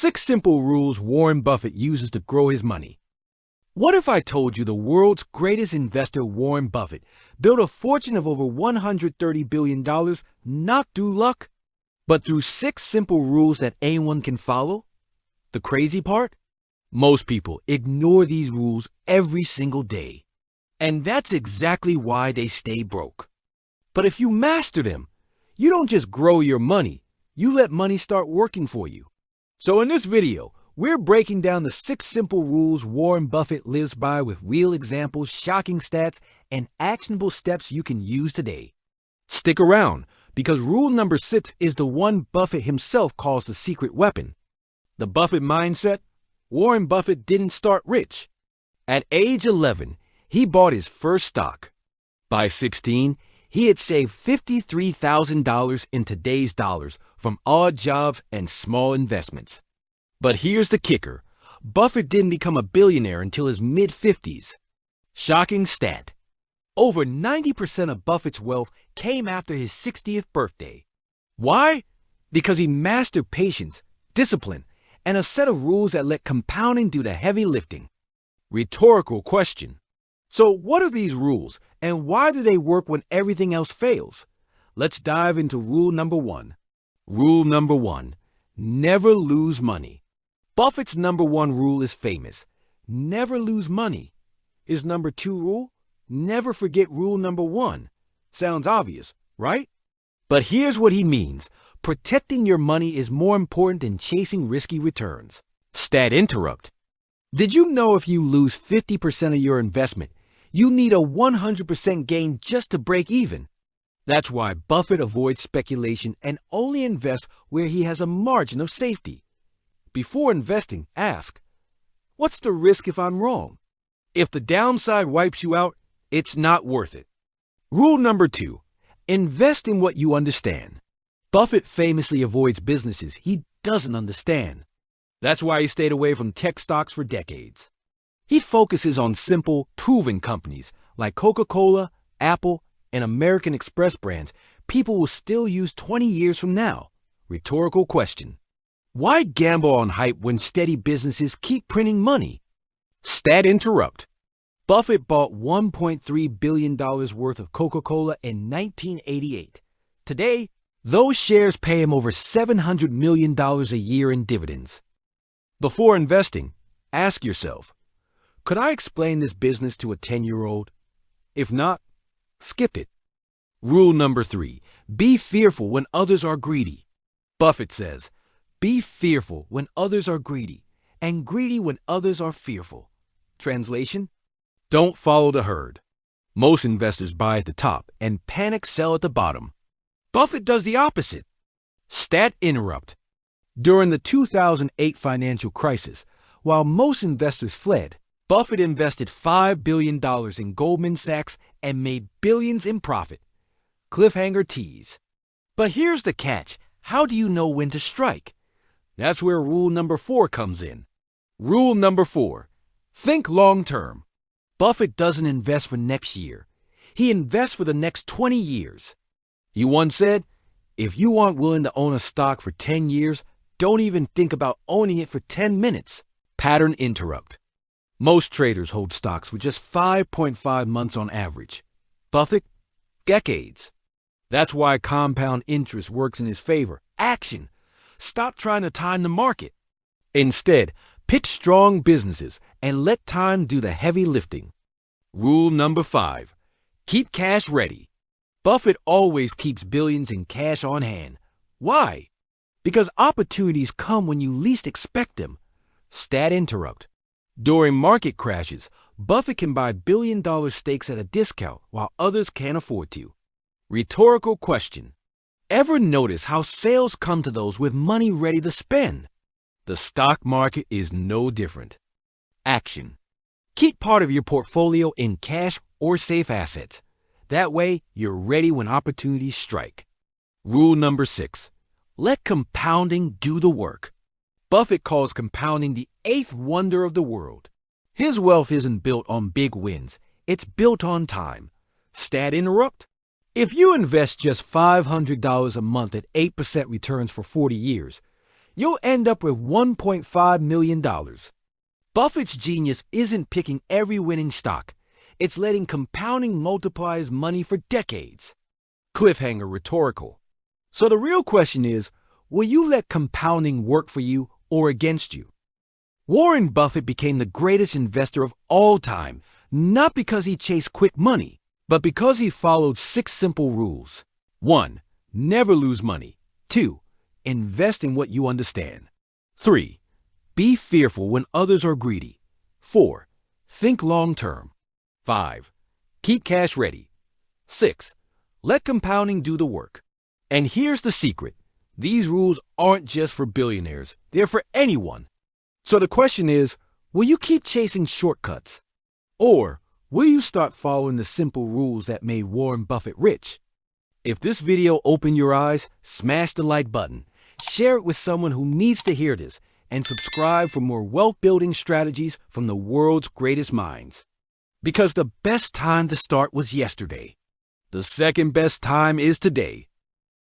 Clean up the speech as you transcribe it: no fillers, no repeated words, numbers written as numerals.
6 simple rules Warren Buffett uses to grow his money. What if I told you the world's greatest investor, Warren Buffett, built a fortune of over $130 billion not through luck, but through 6 simple rules that anyone can follow? The crazy part? Most people ignore these rules every single day. And that's exactly why they stay broke. But if you master them, you don't just grow your money, you let money start working for you. So in this video, we're breaking down the 6 simple rules Warren Buffett lives by with real examples, shocking stats, and actionable steps you can use today. Stick around, because rule number 6 is the one Buffett himself calls the secret weapon. The Buffett mindset: Warren Buffett didn't start rich. At age 11, he bought his first stock. By 16, he had saved $53,000 in today's dollars from odd jobs and small investments. But here's the kicker: Buffett didn't become a billionaire until his mid-50s. Shocking stat: over 90% of Buffett's wealth came after his 60th birthday. Why? Because he mastered patience, discipline, and a set of rules that let compounding do the heavy lifting. Rhetorical question: so what are these rules, and why do they work when everything else fails? Let's dive into rule number 1. Rule number 1: never lose money. Buffett's number 1 rule is famous: never lose money. His number 2 rule: never forget rule number 1. Sounds obvious, right? But here's what he means: protecting your money is more important than chasing risky returns. Stat interrupt: did you know if you lose 50% of your investment, you need a 100% gain just to break even? That's why Buffett avoids speculation and only invests where he has a margin of safety. Before investing, ask, what's the risk if I'm wrong? If the downside wipes you out, it's not worth it. Rule number 2: invest in what you understand. Buffett famously avoids businesses he doesn't understand. That's why he stayed away from tech stocks for decades. He focuses on simple, proven companies like Coca-Cola, Apple, and American Express brands people will still use 20 years from now. Rhetorical question: why gamble on hype when steady businesses keep printing money? Stat interrupt: Buffett bought $1.3 billion worth of Coca-Cola in 1988. Today, those shares pay him over $700 million a year in dividends. Before investing, ask yourself, could I explain this business to a 10-year-old? If not, skip it. Rule number 3: be fearful when others are greedy. Buffett says, be fearful when others are greedy, and greedy when others are fearful. Translation: don't follow the herd. Most investors buy at the top and panic sell at the bottom. Buffett does the opposite. Stat interrupt: during the 2008 financial crisis, while most investors fled, Buffett invested $5 billion in Goldman Sachs and made billions in profit. Cliffhanger tease. But here's the catch: how do you know when to strike? That's where rule number 4 comes in. Rule number 4: think long term. Buffett doesn't invest for next year. He invests for the next 20 years. He once said, if you aren't willing to own a stock for 10 years, don't even think about owning it for 10 minutes. Pattern interrupt: most traders hold stocks for just 5.5 months on average. Buffett, decades. That's why compound interest works in his favor. Action! Stop trying to time the market. Instead, pick strong businesses and let time do the heavy lifting. Rule number 5: keep cash ready. Buffett always keeps billions in cash on hand. Why? Because opportunities come when you least expect them. Stat interrupt: during market crashes, Buffett can buy billion-dollar stakes at a discount while others can't afford to. Rhetorical question: ever notice how sales come to those with money ready to spend? The stock market is no different. Action: keep part of your portfolio in cash or safe assets. That way, you're ready when opportunities strike. Rule number 6: let compounding do the work. Buffett calls compounding the 8th wonder of the world. His wealth isn't built on big wins. It's built on time. Stat interrupt: if you invest just $500 a month at 8% returns for 40 years, you'll end up with $1.5 million. Buffett's genius isn't picking every winning stock. It's letting compounding multiply his money for decades. Cliffhanger rhetorical. So the real question is, will you let compounding work for you or against you? Warren Buffett became the greatest investor of all time, not because he chased quick money, but because he followed 6 simple rules. 1. Never lose money. 2. Invest in what you understand. 3. Be fearful when others are greedy. 4. Think long-term. 5. Keep cash ready. 6. Let compounding do the work. And here's the secret. These rules aren't just for billionaires. They're for anyone. So the question is, will you keep chasing shortcuts? Or will you start following the simple rules that made Warren Buffett rich? If this video opened your eyes, smash the like button, share it with someone who needs to hear this, and subscribe for more wealth-building strategies from the world's greatest minds. Because the best time to start was yesterday. The second best time is today.